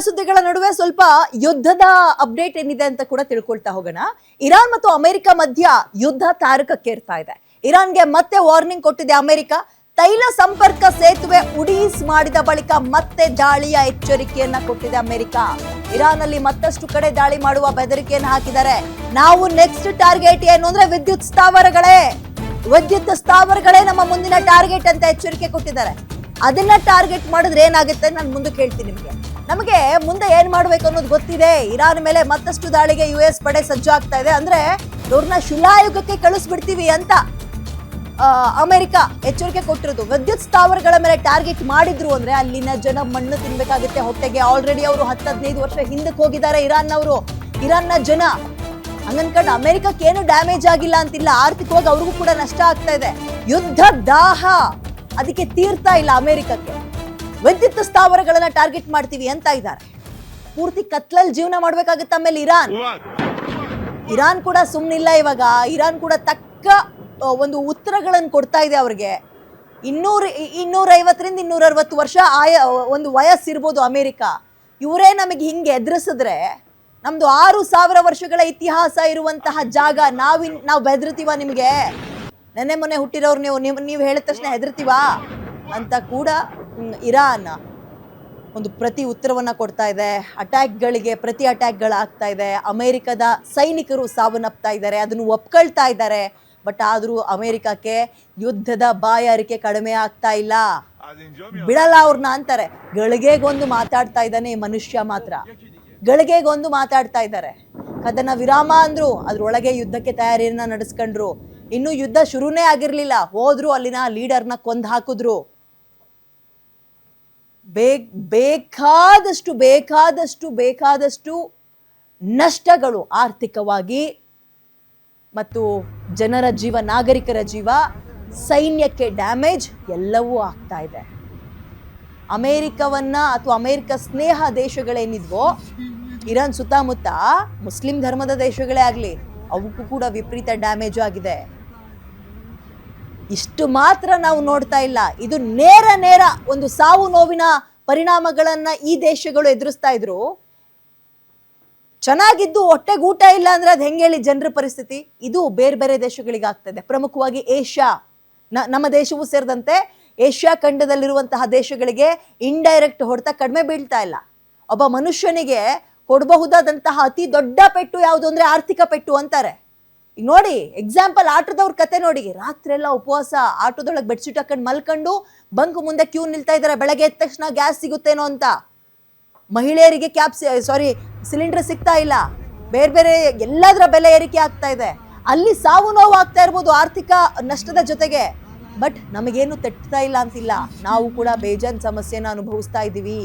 ಸುದ್ದಿಗಳ ನಡುವೆ ಸ್ವಲ್ಪ ಯುದ್ಧದ ಅಪ್ಡೇಟ್ ಏನಿದೆ ಅಂತ ಕೂಡ ತಿಳ್ಕೊಳ್ತಾ ಹೋಗೋಣ. ಇರಾನ್ ಮತ್ತು ಅಮೆರಿಕ ಮಧ್ಯ ಯುದ್ಧ ತಾರಕಕ್ಕೇರ್ತಾ ಇದೆ. ಇರಾನ್ಗೆ ಮತ್ತೆ ವಾರ್ನಿಂಗ್ ಕೊಟ್ಟಿದೆ ಅಮೆರಿಕ. ತೈಲ ಸಂಪರ್ಕ ಸೇತುವೆ ಉಡೀಸ್ ಮಾಡಿದ ಬಳಿಕ ಮತ್ತೆ ದಾಳಿಯ ಎಚ್ಚರಿಕೆಯನ್ನ ಕೊಟ್ಟಿದೆ ಅಮೆರಿಕ. ಇರಾನ್ ಅಲ್ಲಿ ಮತ್ತಷ್ಟು ಕಡೆ ದಾಳಿ ಮಾಡುವ ಬೆದರಿಕೆಯನ್ನು ಹಾಕಿದ್ದಾರೆ. ನಾವು ನೆಕ್ಸ್ಟ್ ಟಾರ್ಗೆಟ್ ಏನು ಅಂದ್ರೆ ವಿದ್ಯುತ್ ಸ್ಥಾವರಗಳೇ ನಮ್ಮ ಮುಂದಿನ ಟಾರ್ಗೆಟ್ ಅಂತ ಎಚ್ಚರಿಕೆ ಕೊಟ್ಟಿದ್ದಾರೆ. ಅದನ್ನ ಟಾರ್ಗೆಟ್ ಮಾಡಿದ್ರೆ ಏನಾಗುತ್ತೆ ನಾನು ಮುಂದಕ್ಕೆ ಹೇಳ್ತೀನಿ ನಿಮಗೆ. ನಮಗೆ ಮುಂದೆ ಏನ್ ಮಾಡ್ಬೇಕು ಅನ್ನೋದು ಗೊತ್ತಿದೆ. ಇರಾನ್ ಮೇಲೆ ಮತ್ತಷ್ಟು ದಾಳಿಗೆ US ಪಡೆ ಸಜ್ಜು ಆಗ್ತಾ ಇದೆ. ಅಂದ್ರೆ ಇವ್ರನ್ನ ಶಿಲಾಯುಗಕ್ಕೆ ಕಳಿಸ್ಬಿಡ್ತೀವಿ ಅಂತ ಅಮೆರಿಕ ಎಚ್ಚರಿಕೆ ಕೊಟ್ಟಿರೋದು. ವಿದ್ಯುತ್ ಸ್ಥಾವರಗಳ ಮೇಲೆ ಟಾರ್ಗೆಟ್ ಮಾಡಿದ್ರು ಅಂದ್ರೆ ಅಲ್ಲಿನ ಜನ ಮಣ್ಣು ತಿನ್ಬೇಕಾಗುತ್ತೆ ಹೊಟ್ಟೆಗೆ. ಆಲ್ರೆಡಿ ಅವರು 10-15 ವರ್ಷ ಹಿಂದಕ್ಕೆ ಹೋಗಿದ್ದಾರೆ ಇರಾನ್ನ ಜನ. ಹಂಗನ್ಕಂಡು ಅಮೆರಿಕಕ್ಕೆ ಏನು ಡ್ಯಾಮೇಜ್ ಆಗಿಲ್ಲ ಅಂತಿಲ್ಲ. ಆರ್ಥಿಕವಾಗಿ ಅವ್ರಿಗೂ ಕೂಡ ನಷ್ಟ ಆಗ್ತಾ ಇದೆ. ಯುದ್ಧ ದಾಹ ಅದಕ್ಕೆ ತೀರ್ತಾ ಇಲ್ಲ ಅಮೆರಿಕಕ್ಕೆ. ವಿದ್ಯುತ್ ಸ್ಥಾವರಗಳನ್ನ ಟಾರ್ಗೆಟ್ ಮಾಡ್ತೀವಿ ಅಂತ ಇದ್ದಾರೆ. ಪೂರ್ತಿ ಕತ್ಲಲ್ಲಿ ಜೀವನ ಮಾಡ್ಬೇಕಾಗುತ್ತೆ. ಆಮೇಲೆ ಇರಾನ್ ಕೂಡ ಸುಮ್ಮನಿಲ್ಲ ಇವಾಗ. ಇರಾನ್ ಕೂಡ ತಕ್ಕ ಒಂದು ಉತ್ತರಗಳನ್ನು ಕೊಡ್ತಾ ಇದೆ ಅವ್ರಿಗೆ. 250ರಿಂದ 260 ವರ್ಷ ಒಂದು ವಯಸ್ಸಿರ್ಬೋದು ಅಮೆರಿಕ. ಇವರೇ ನಮಗೆ ಹಿಂಗೆ ಎದುರಿಸಿದ್ರೆ ನಮ್ದು 6000 ವರ್ಷಗಳ ಇತಿಹಾಸ ಇರುವಂತಹ ಜಾಗ ನಾವು ಬೆದರ್ತೀವ ನಿಮಗೆ? ನೆನ್ನೆ ಮೊನ್ನೆ ಹುಟ್ಟಿರೋರು ನೀವು ಹೇಳಿದ ತಕ್ಷಣ ಹೆದರ್ತೀವಾ ಅಂತ ಕೂಡ ಇರಾನ್ ಒಂದು ಪ್ರತಿ ಉತ್ತರವನ್ನ ಕೊಡ್ತಾ ಇದೆ. ಪ್ರತಿ ಅಟ್ಯಾಕ್ಗಳಾಗ್ತಾ ಇದೆ. ಅಮೆರಿಕದ ಸೈನಿಕರು ಸಾವನ್ನಪ್ತಾ ಇದ್ದಾರೆ. ಅದನ್ನು ಒಪ್ಕೊಳ್ತಾ ಇದ್ದಾರೆ. ಬಟ್ ಆದ್ರೂ ಅಮೆರಿಕಕ್ಕೆ ಯುದ್ಧದ ಬಾಯಾರಿಕೆ ಕಡಿಮೆ ಆಗ್ತಾ ಇಲ್ಲ. ಬಿಡಲ್ಲ ಅವ್ರನ್ನ ಅಂತಾರೆ. ಗಳಿಗೆಗೊಂದು ಮಾತಾಡ್ತಾ ಇದ್ದಾನೆ ಈ ಮನುಷ್ಯ ಮಾತ್ರ. ಗಳಿಗೆಗೊಂದು ಮಾತಾಡ್ತಾ ಇದ್ದಾರೆ. ಕದನ ವಿರಾಮ ಅಂದ್ರು, ಅದ್ರೊಳಗೆ ಯುದ್ಧಕ್ಕೆ ತಯಾರಿಯನ್ನ ನಡೆಸ್ಕೊಂಡ್ರು. ಇನ್ನು ಯುದ್ಧ ಶುರುನೇ ಆಗಿರ್ಲಿಲ್ಲ, ಹೋದ್ರು ಅಲ್ಲಿನ ಲೀಡರ್ನ ಕೊಂದು ಹಾಕಿದ್ರು. ಬೇಕಾದಷ್ಟು ನಷ್ಟಗಳು ಆರ್ಥಿಕವಾಗಿ ಮತ್ತು ಜನರ ಜೀವ, ನಾಗರಿಕರ ಜೀವ, ಸೈನ್ಯಕ್ಕೆ ಡ್ಯಾಮೇಜ್ ಎಲ್ಲವೂ ಆಗ್ತಾ ಇದೆ. ಅಮೆರಿಕವನ್ನ ಅಥವಾ ಅಮೆರಿಕ ಸ್ನೇಹ ದೇಶಗಳೇನಿದ್ವೋ ಇರಾನ್ ಸುತ್ತಮುತ್ತ ಮುಸ್ಲಿಂ ಧರ್ಮದ ದೇಶಗಳೇ ಆಗಲಿ ಅವಕ್ಕೂ ಕೂಡ ವಿಪರೀತ ಡ್ಯಾಮೇಜ್ ಆಗಿದೆ. ಇಷ್ಟು ಮಾತ್ರ ನಾವು ನೋಡ್ತಾ ಇಲ್ಲ. ಇದು ನೇರ ಒಂದು ಸಾವು ನೋವಿನ ಪರಿಣಾಮಗಳನ್ನ ಈ ದೇಶಗಳು ಎದುರಿಸ್ತಾ ಇದ್ರು. ಚೆನ್ನಾಗಿದ್ದು ಹೊಟ್ಟೆಗೆ ಊಟ ಇಲ್ಲ ಅಂದ್ರೆ ಅದು ಹೆಂಗೆ ಹೇಳಿ ಜನರ ಪರಿಸ್ಥಿತಿ? ಇದು ಬೇರೆ ದೇಶಗಳಿಗೆ ಆಗ್ತದೆ. ಪ್ರಮುಖವಾಗಿ ಏಷ್ಯಾ, ನಮ್ಮ ದೇಶವೂ ಸೇರಿದಂತೆ ಏಷ್ಯಾ ಖಂಡದಲ್ಲಿರುವಂತಹ ದೇಶಗಳಿಗೆ ಇಂಡೈರೆಕ್ಟ್ ಹೊಡೆತ ಕಡಿಮೆ ಬೀಳ್ತಾ ಇಲ್ಲ. ಒಬ್ಬ ಮನುಷ್ಯನಿಗೆ ಕೊಡಬಹುದಾದಂತಹ ಅತಿ ದೊಡ್ಡ ಪೆಟ್ಟು ಯಾವುದು ಅಂದ್ರೆ ಆರ್ಥಿಕ ಪೆಟ್ಟು ಅಂತಾರೆ. ಈಗ ನೋಡಿ ಎಕ್ಸಾಂಪಲ್, ಆಟೋದವ್ರ ಕತೆ ನೋಡಿ. ರಾತ್ರಿ ಎಲ್ಲ ಉಪವಾಸ, ಆಟೋದೊಳಗೆ ಬೆಡ್ಶೀಟ್ ಹಾಕೊಂಡು ಮಲ್ಕೊಂಡು ಬಂಕ್ ಮುಂದೆ ಕ್ಯೂ ನಿಲ್ತಾ ಇದ್ದಾರೆ. ಬೆಳಗ್ಗೆ ಎದ್ದ ತಕ್ಷಣ ಗ್ಯಾಸ್ ಸಿಗುತ್ತೇನೋ ಅಂತ. ಮಹಿಳೆಯರಿಗೆ ಸಿಲಿಂಡರ್ ಸಿಗ್ತಾ ಇಲ್ಲ. ಬೇರೆ ಎಲ್ಲದರ ಬೆಲೆ ಏರಿಕೆ ಆಗ್ತಾ ಇದೆ. ಅಲ್ಲಿ ಸಾವು ನೋವು ಆಗ್ತಾ ಇರ್ಬೋದು ಆರ್ಥಿಕ ನಷ್ಟದ ಜೊತೆಗೆ. ಬಟ್ ನಮಗೇನು ತಟ್ತಾ ಇಲ್ಲ ಅಂತಿಲ್ಲ. ನಾವು ಕೂಡ ಬೇಜಾನ್ ಸಮಸ್ಯೆನ ಅನುಭವಿಸ್ತಾ ಇದ್ದೀವಿ.